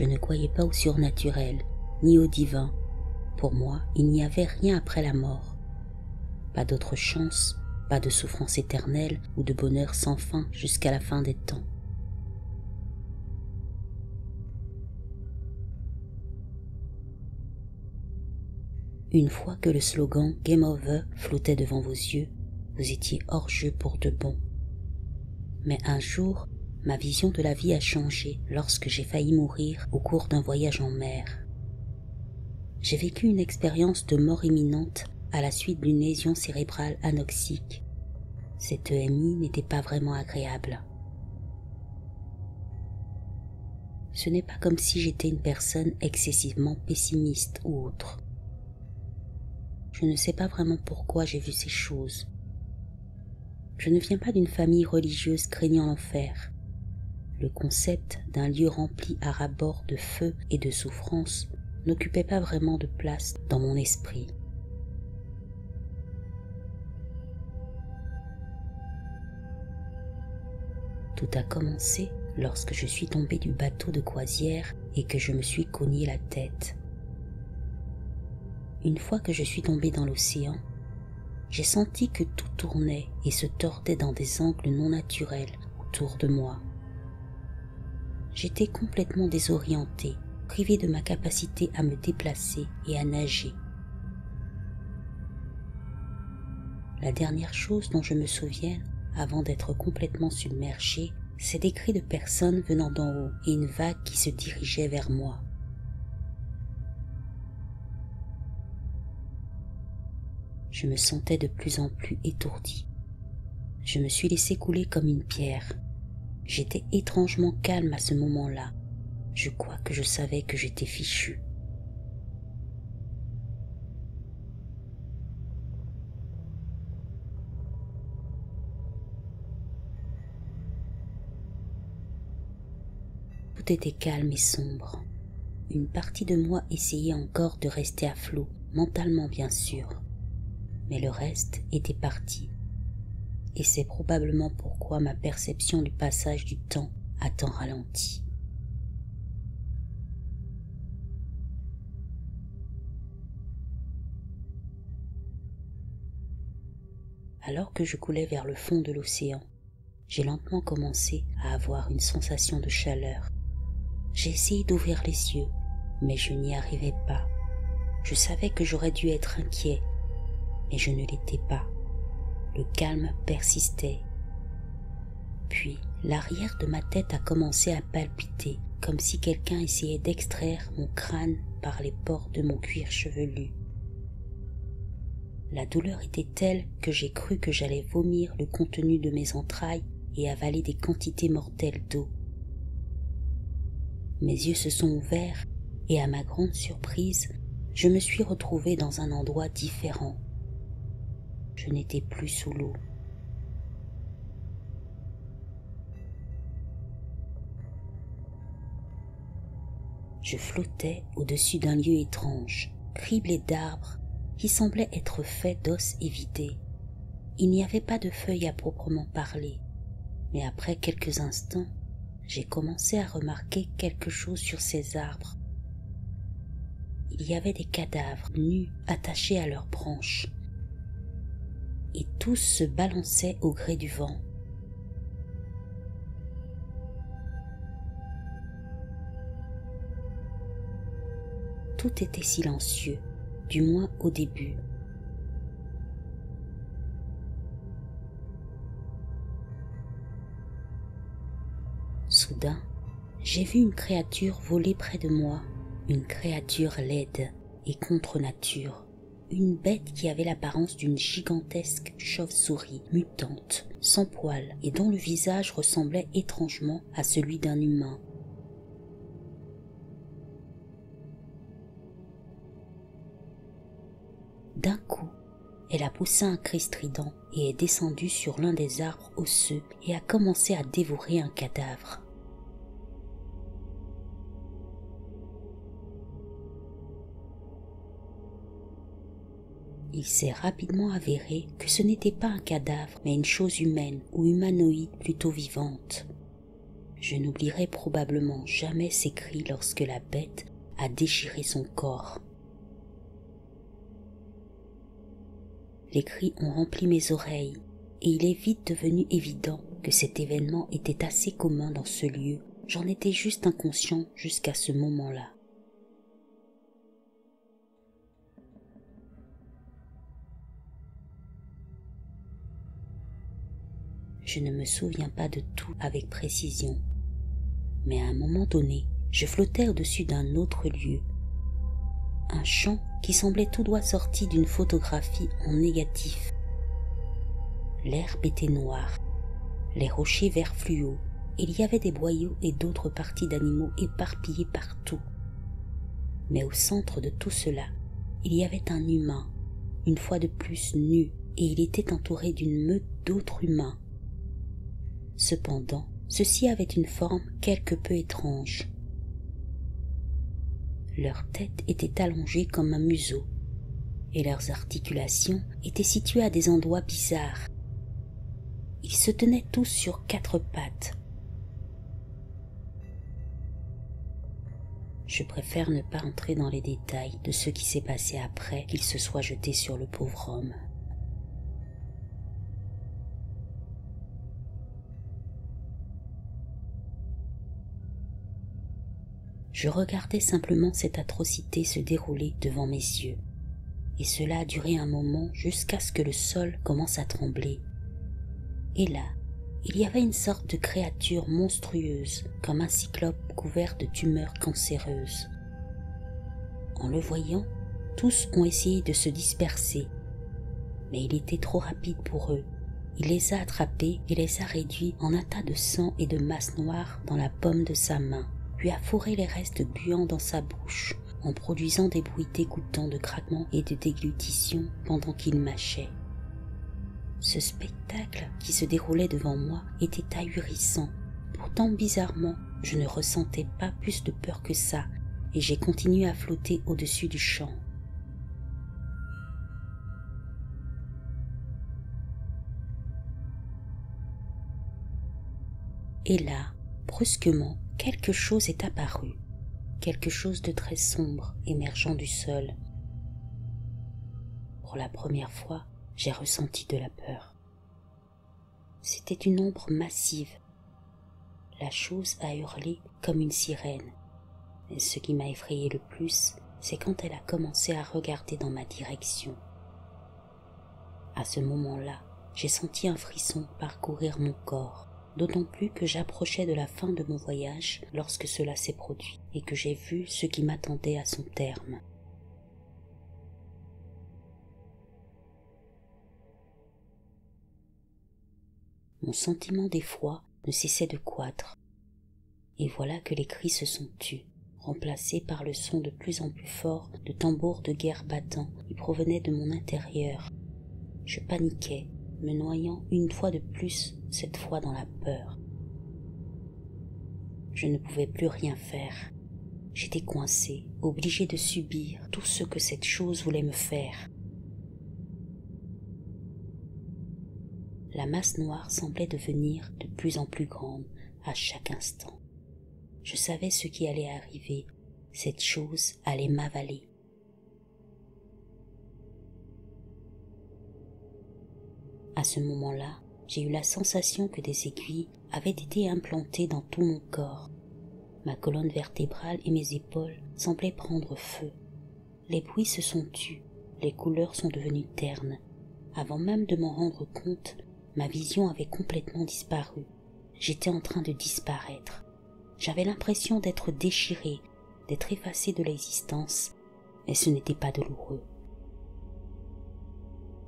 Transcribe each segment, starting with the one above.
Je ne croyais pas au surnaturel, ni au divin. Pour moi, il n'y avait rien après la mort. Pas d'autre chance, pas de souffrance éternelle ou de bonheur sans fin jusqu'à la fin des temps. Une fois que le slogan « Game Over » flottait devant vos yeux, vous étiez hors jeu pour de bon. Mais un jour, ma vision de la vie a changé lorsque j'ai failli mourir au cours d'un voyage en mer. J'ai vécu une expérience de mort imminente à la suite d'une lésion cérébrale anoxique. Cette EMI n'était pas vraiment agréable. Ce n'est pas comme si j'étais une personne excessivement pessimiste ou autre. Je ne sais pas vraiment pourquoi j'ai vu ces choses. Je ne viens pas d'une famille religieuse craignant l'enfer. Le concept d'un lieu rempli à ras-bord de feu et de souffrance n'occupait pas vraiment de place dans mon esprit. Tout a commencé lorsque je suis tombé du bateau de croisière et que je me suis cogné la tête. Une fois que je suis tombé dans l'océan, j'ai senti que tout tournait et se tordait dans des angles non naturels autour de moi. J'étais complètement désorienté, privé de ma capacité à me déplacer et à nager. La dernière chose dont je me souvienne, avant d'être complètement submergé, c'est des cris de personnes venant d'en haut et une vague qui se dirigeait vers moi. Je me sentais de plus en plus étourdi. Je me suis laissé couler comme une pierre. J'étais étrangement calme à ce moment-là. Je crois que je savais que j'étais fichu. Tout était calme et sombre. Une partie de moi essayait encore de rester à flot, mentalement bien sûr. Mais le reste était parti. Et c'est probablement pourquoi ma perception du passage du temps a tant ralenti. Alors que je coulais vers le fond de l'océan, j'ai lentement commencé à avoir une sensation de chaleur. J'ai essayé d'ouvrir les yeux, mais je n'y arrivais pas. Je savais que j'aurais dû être inquiet, mais je ne l'étais pas. Le calme persistait. Puis, l'arrière de ma tête a commencé à palpiter, comme si quelqu'un essayait d'extraire mon crâne par les pores de mon cuir chevelu. La douleur était telle que j'ai cru que j'allais vomir le contenu de mes entrailles et avaler des quantités mortelles d'eau. Mes yeux se sont ouverts et à ma grande surprise, je me suis retrouvé dans un endroit différent. Je n'étais plus sous l'eau. Je flottais au-dessus d'un lieu étrange, criblé d'arbres qui semblaient être faits d'os évidés. Il n'y avait pas de feuilles à proprement parler, mais après quelques instants, j'ai commencé à remarquer quelque chose sur ces arbres. Il y avait des cadavres nus attachés à leurs branches, et tous se balançaient au gré du vent. Tout était silencieux, du moins au début. Soudain, j'ai vu une créature voler près de moi, une créature laide et contre nature, une bête qui avait l'apparence d'une gigantesque chauve-souris mutante, sans poils et dont le visage ressemblait étrangement à celui d'un humain. D'un coup, elle a poussé un cri strident et est descendue sur l'un des arbres osseux et a commencé à dévorer un cadavre. Il s'est rapidement avéré que ce n'était pas un cadavre, mais une chose humaine ou humanoïde plutôt vivante. Je n'oublierai probablement jamais ces cris lorsque la bête a déchiré son corps. Les cris ont rempli mes oreilles et il est vite devenu évident que cet événement était assez commun dans ce lieu. J'en étais juste inconscient jusqu'à ce moment-là. Je ne me souviens pas de tout avec précision, mais à un moment donné, je flottais au-dessus d'un autre lieu. Un champ qui semblait tout droit sorti d'une photographie en négatif. L'herbe était noire, les rochers vert fluo, et il y avait des boyaux et d'autres parties d'animaux éparpillées partout. Mais au centre de tout cela, il y avait un humain, une fois de plus nu, et il était entouré d'une meute d'autres humains. Cependant, ceux-ci avaient une forme quelque peu étrange. Leur tête était allongée comme un museau, et leurs articulations étaient situées à des endroits bizarres. Ils se tenaient tous sur 4 pattes. Je préfère ne pas entrer dans les détails de ce qui s'est passé après qu'il se soit jeté sur le pauvre homme. Je regardais simplement cette atrocité se dérouler devant mes yeux, et cela a duré un moment jusqu'à ce que le sol commence à trembler. Et là, il y avait une sorte de créature monstrueuse, comme un cyclope couvert de tumeurs cancéreuses. En le voyant, tous ont essayé de se disperser, mais il était trop rapide pour eux. Il les a attrapés et les a réduits en un tas de sang et de masse noire dans la paume de sa main, puis a fourré les restes gluants dans sa bouche, en produisant des bruits dégoûtants de craquements et de déglutition pendant qu'il mâchait. Ce spectacle qui se déroulait devant moi était ahurissant. Pourtant, bizarrement, je ne ressentais pas plus de peur que ça, et j'ai continué à flotter au-dessus du champ. Et là, brusquement, quelque chose est apparu, quelque chose de très sombre émergeant du sol. Pour la première fois, j'ai ressenti de la peur. C'était une ombre massive. La chose a hurlé comme une sirène. Et ce qui m'a effrayé le plus, c'est quand elle a commencé à regarder dans ma direction. À ce moment-là, j'ai senti un frisson parcourir mon corps, d'autant plus que j'approchais de la fin de mon voyage lorsque cela s'est produit et que j'ai vu ce qui m'attendait à son terme. Mon sentiment d'effroi ne cessait de croître, et voilà que les cris se sont tus, remplacés par le son de plus en plus fort de tambours de guerre battant qui provenaient de mon intérieur. Je paniquais, me noyant une fois de plus, cette fois dans la peur. Je ne pouvais plus rien faire. J'étais coincé, obligé de subir tout ce que cette chose voulait me faire. La masse noire semblait devenir de plus en plus grande à chaque instant. Je savais ce qui allait arriver. Cette chose allait m'avaler. À ce moment-là, j'ai eu la sensation que des aiguilles avaient été implantées dans tout mon corps. Ma colonne vertébrale et mes épaules semblaient prendre feu. Les bruits se sont tus, les couleurs sont devenues ternes. Avant même de m'en rendre compte, ma vision avait complètement disparu. J'étais en train de disparaître. J'avais l'impression d'être déchiré, d'être effacé de l'existence, mais ce n'était pas douloureux.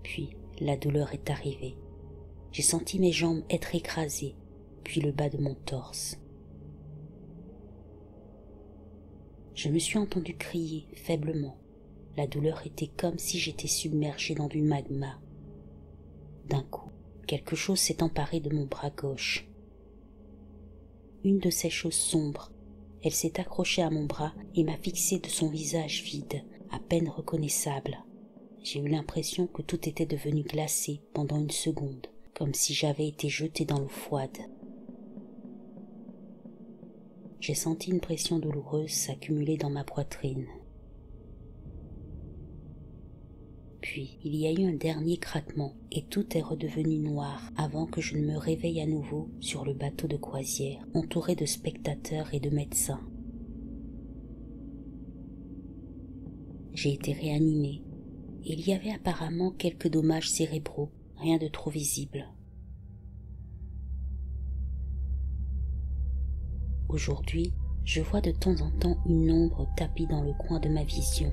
Puis, la douleur est arrivée. J'ai senti mes jambes être écrasées, puis le bas de mon torse. Je me suis entendu crier faiblement. La douleur était comme si j'étais submergé dans du magma. D'un coup, quelque chose s'est emparé de mon bras gauche. Une de ces choses sombres, elle s'est accrochée à mon bras et m'a fixé de son visage vide, à peine reconnaissable. J'ai eu l'impression que tout était devenu glacé pendant une seconde, comme si j'avais été jeté dans l'eau froide. J'ai senti une pression douloureuse s'accumuler dans ma poitrine. Puis, il y a eu un dernier craquement et tout est redevenu noir avant que je ne me réveille à nouveau sur le bateau de croisière, entouré de spectateurs et de médecins. J'ai été réanimée et il y avait apparemment quelques dommages cérébraux, rien de trop visible. Aujourd'hui, je vois de temps en temps une ombre tapie dans le coin de ma vision.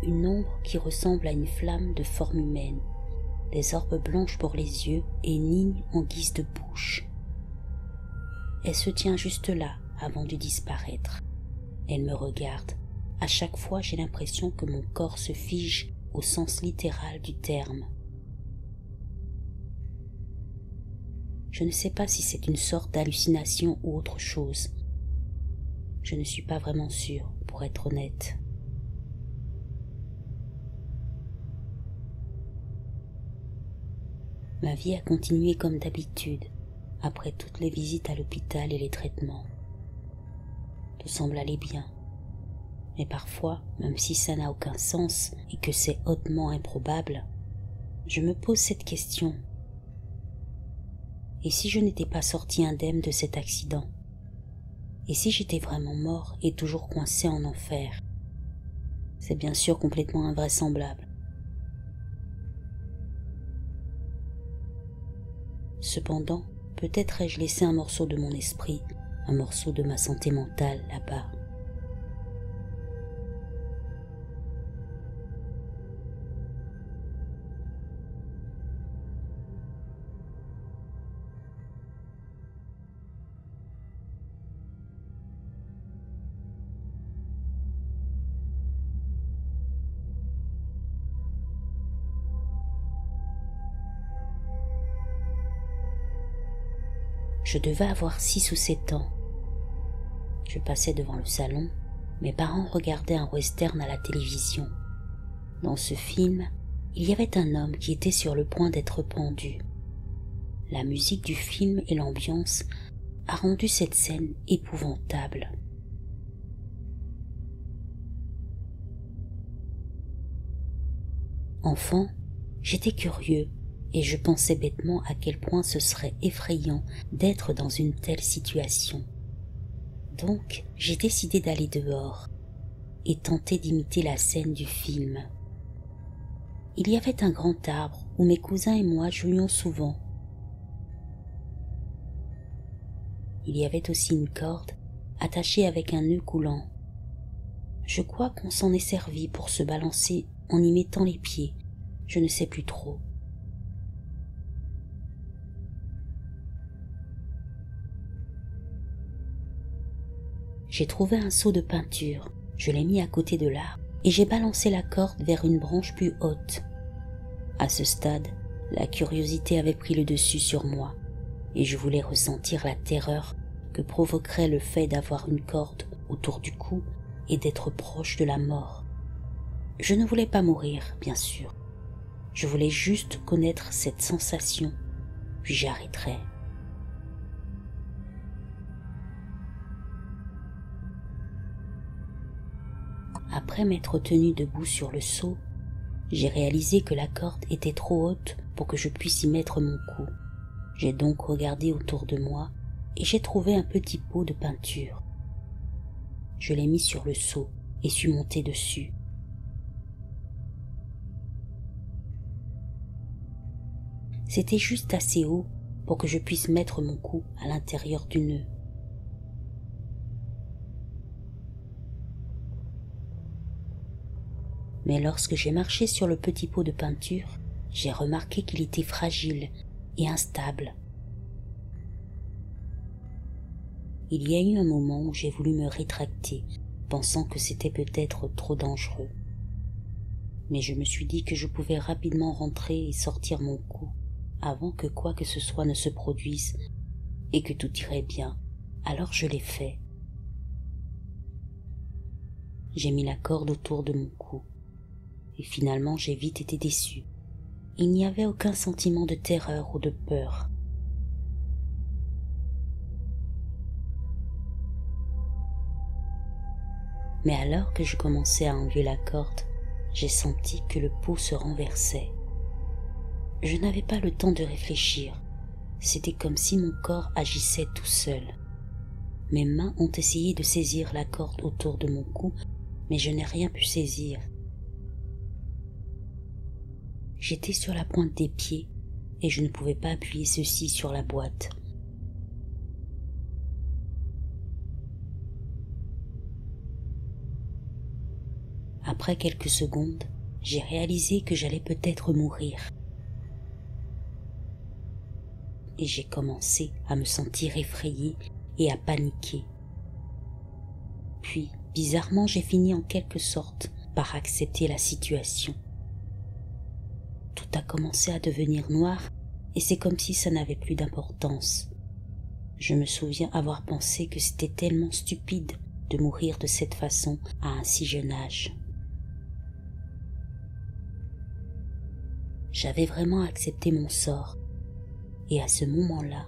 Une ombre qui ressemble à une flamme de forme humaine, des orbes blanches pour les yeux et une ligne en guise de bouche. Elle se tient juste là avant de disparaître. Elle me regarde. À chaque fois, j'ai l'impression que mon corps se fige au sens littéral du terme. Je ne sais pas si c'est une sorte d'hallucination ou autre chose. Je ne suis pas vraiment sûre, pour être honnête. Ma vie a continué comme d'habitude, après toutes les visites à l'hôpital et les traitements. Tout semble aller bien. Mais parfois, même si ça n'a aucun sens et que c'est hautement improbable, je me pose cette question. Et si je n'étais pas sorti indemne de cet accident? Et si j'étais vraiment mort et toujours coincé en enfer? C'est bien sûr complètement invraisemblable. Cependant, peut-être ai-je laissé un morceau de mon esprit, un morceau de ma santé mentale là-bas. Je devais avoir 6 ou 7 ans. Je passais devant le salon. Mes parents regardaient un western à la télévision. Dans ce film, il y avait un homme qui était sur le point d'être pendu. La musique du film et l'ambiance a rendu cette scène épouvantable. Enfant, j'étais curieux et je pensais bêtement à quel point ce serait effrayant d'être dans une telle situation. Donc, j'ai décidé d'aller dehors et tenter d'imiter la scène du film. Il y avait un grand arbre où mes cousins et moi jouions souvent. Il y avait aussi une corde attachée avec un nœud coulant. Je crois qu'on s'en est servi pour se balancer en y mettant les pieds, je ne sais plus trop. J'ai trouvé un seau de peinture, je l'ai mis à côté de l'arbre et j'ai balancé la corde vers une branche plus haute. À ce stade, la curiosité avait pris le dessus sur moi et je voulais ressentir la terreur que provoquerait le fait d'avoir une corde autour du cou et d'être proche de la mort. Je ne voulais pas mourir, bien sûr. Je voulais juste connaître cette sensation, puis j'arrêterais. Après m'être tenu debout sur le seau, j'ai réalisé que la corde était trop haute pour que je puisse y mettre mon cou. J'ai donc regardé autour de moi et j'ai trouvé un petit pot de peinture. Je l'ai mis sur le seau et suis monté dessus. C'était juste assez haut pour que je puisse mettre mon cou à l'intérieur du nœud. Mais lorsque j'ai marché sur le petit pot de peinture, j'ai remarqué qu'il était fragile et instable. Il y a eu un moment où j'ai voulu me rétracter, pensant que c'était peut-être trop dangereux. Mais je me suis dit que je pouvais rapidement rentrer et sortir mon cou, avant que quoi que ce soit ne se produise, et que tout irait bien. Alors je l'ai fait. J'ai mis la corde autour de mon cou. Et finalement j'ai vite été déçu. Il n'y avait aucun sentiment de terreur ou de peur. Mais alors que je commençais à enlever la corde, j'ai senti que le pot se renversait. Je n'avais pas le temps de réfléchir. C'était comme si mon corps agissait tout seul. Mes mains ont essayé de saisir la corde autour de mon cou, mais je n'ai rien pu saisir. J'étais sur la pointe des pieds et je ne pouvais pas appuyer ceux-ci sur la boîte. Après quelques secondes, j'ai réalisé que j'allais peut-être mourir. Et j'ai commencé à me sentir effrayée et à paniquer. Puis, bizarrement, j'ai fini en quelque sorte par accepter la situation. Tout a commencé à devenir noir et c'est comme si ça n'avait plus d'importance. Je me souviens avoir pensé que c'était tellement stupide de mourir de cette façon à un si jeune âge. J'avais vraiment accepté mon sort et à ce moment-là,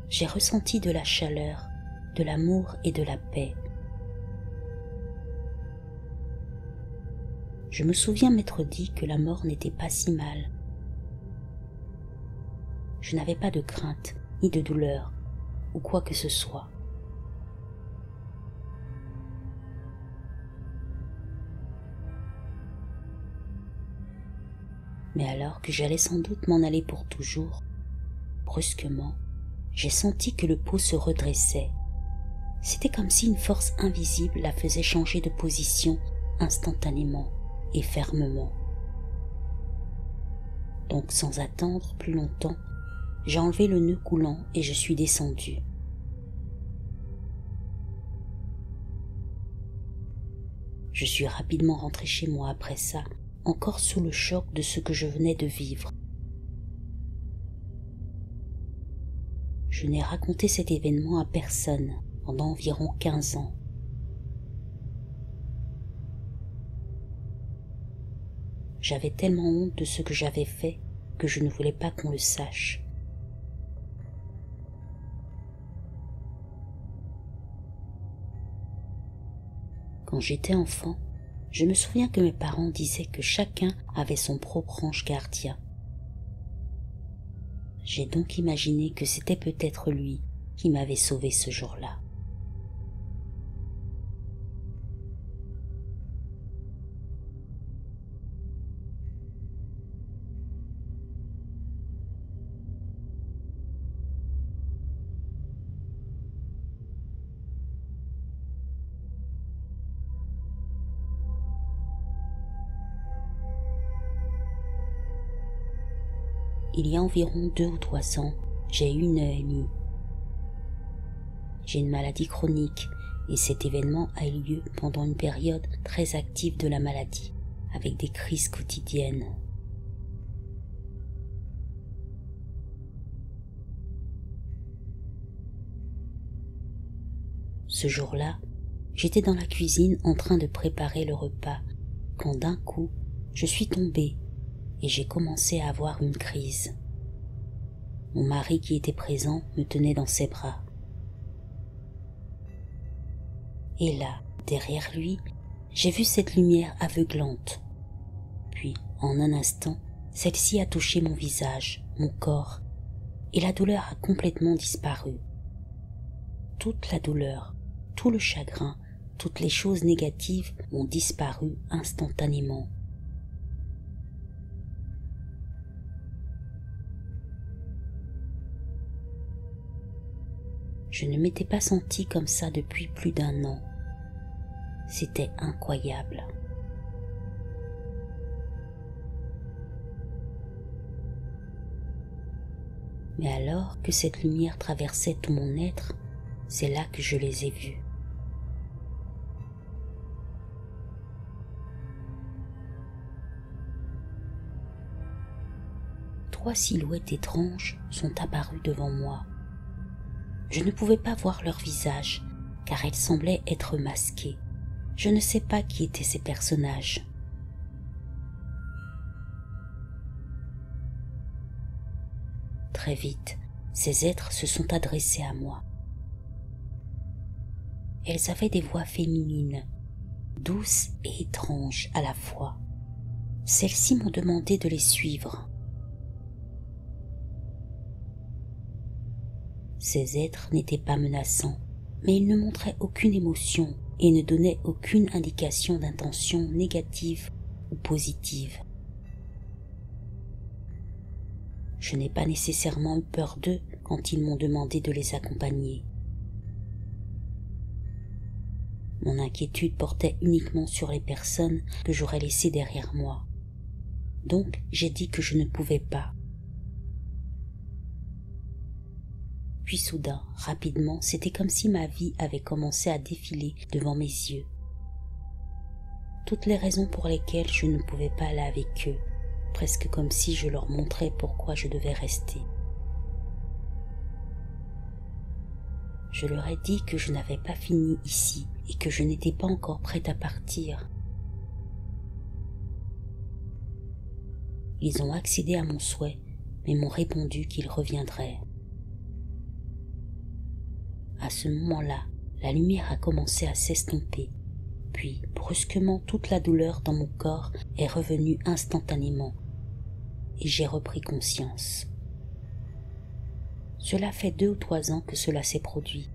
j'ai ressenti de la chaleur, de l'amour et de la paix. Je me souviens m'être dit que la mort n'était pas si mal. Je n'avais pas de crainte, ni de douleur, ou quoi que ce soit. Mais alors que j'allais sans doute m'en aller pour toujours, brusquement, j'ai senti que le pot se redressait. C'était comme si une force invisible la faisait changer de position instantanément et fermement. Donc sans attendre plus longtemps, j'ai enlevé le nœud coulant et je suis descendue. Je suis rapidement rentrée chez moi après ça, encore sous le choc de ce que je venais de vivre. Je n'ai raconté cet événement à personne pendant environ 15 ans. J'avais tellement honte de ce que j'avais fait que je ne voulais pas qu'on le sache. Quand j'étais enfant, je me souviens que mes parents disaient que chacun avait son propre ange gardien. J'ai donc imaginé que c'était peut-être lui qui m'avait sauvée ce jour-là. Il y a environ 2 ou 3 ans, j'ai eu une EMI. J'ai une maladie chronique et cet événement a eu lieu pendant une période très active de la maladie, avec des crises quotidiennes. Ce jour-là, j'étais dans la cuisine en train de préparer le repas quand d'un coup, je suis tombée et j'ai commencé à avoir une crise. Mon mari qui était présent me tenait dans ses bras. Et là, derrière lui, j'ai vu cette lumière aveuglante. Puis, en un instant, celle-ci a touché mon visage, mon corps, et la douleur a complètement disparu. Toute la douleur, tout le chagrin, toutes les choses négatives ont disparu instantanément. Je ne m'étais pas sentie comme ça depuis plus d'1 an. C'était incroyable. Mais alors que cette lumière traversait tout mon être, c'est là que je les ai vus. Trois silhouettes étranges sont apparues devant moi. Je ne pouvais pas voir leur visage, car elles semblaient être masquées. Je ne sais pas qui étaient ces personnages. Très vite, ces êtres se sont adressés à moi. Elles avaient des voix féminines, douces et étranges à la fois. Celles-ci m'ont demandé de les suivre. Ces êtres n'étaient pas menaçants, mais ils ne montraient aucune émotion et ne donnaient aucune indication d'intention négative ou positive. Je n'ai pas nécessairement eu peur d'eux quand ils m'ont demandé de les accompagner. Mon inquiétude portait uniquement sur les personnes que j'aurais laissées derrière moi. Donc j'ai dit que je ne pouvais pas. Puis soudain, rapidement, c'était comme si ma vie avait commencé à défiler devant mes yeux. Toutes les raisons pour lesquelles je ne pouvais pas aller avec eux, presque comme si je leur montrais pourquoi je devais rester. Je leur ai dit que je n'avais pas fini ici et que je n'étais pas encore prête à partir. Ils ont accédé à mon souhait, mais m'ont répondu qu'ils reviendraient. À ce moment-là, la lumière a commencé à s'estomper, puis brusquement toute la douleur dans mon corps est revenue instantanément, et j'ai repris conscience. Cela fait 2 ou 3 ans que cela s'est produit,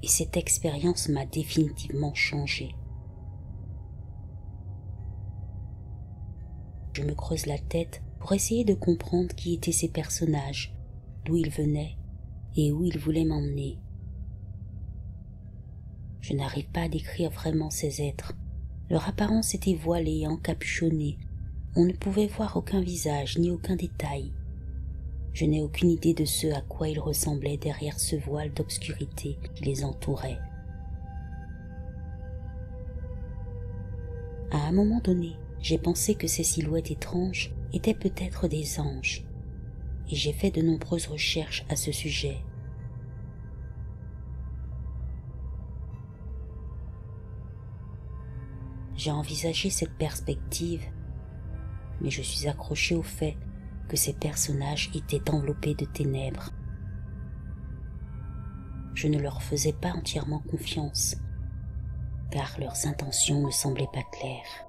et cette expérience m'a définitivement changé. Je me creuse la tête pour essayer de comprendre qui étaient ces personnages, d'où ils venaient et où ils voulaient m'emmener. Je n'arrive pas à décrire vraiment ces êtres. Leur apparence était voilée et encapuchonnée. On ne pouvait voir aucun visage ni aucun détail. Je n'ai aucune idée de ce à quoi ils ressemblaient derrière ce voile d'obscurité qui les entourait. À un moment donné, j'ai pensé que ces silhouettes étranges étaient peut-être des anges, et j'ai fait de nombreuses recherches à ce sujet. J'ai envisagé cette perspective, mais je suis accroché au fait que ces personnages étaient enveloppés de ténèbres. Je ne leur faisais pas entièrement confiance, car leurs intentions ne semblaient pas claires.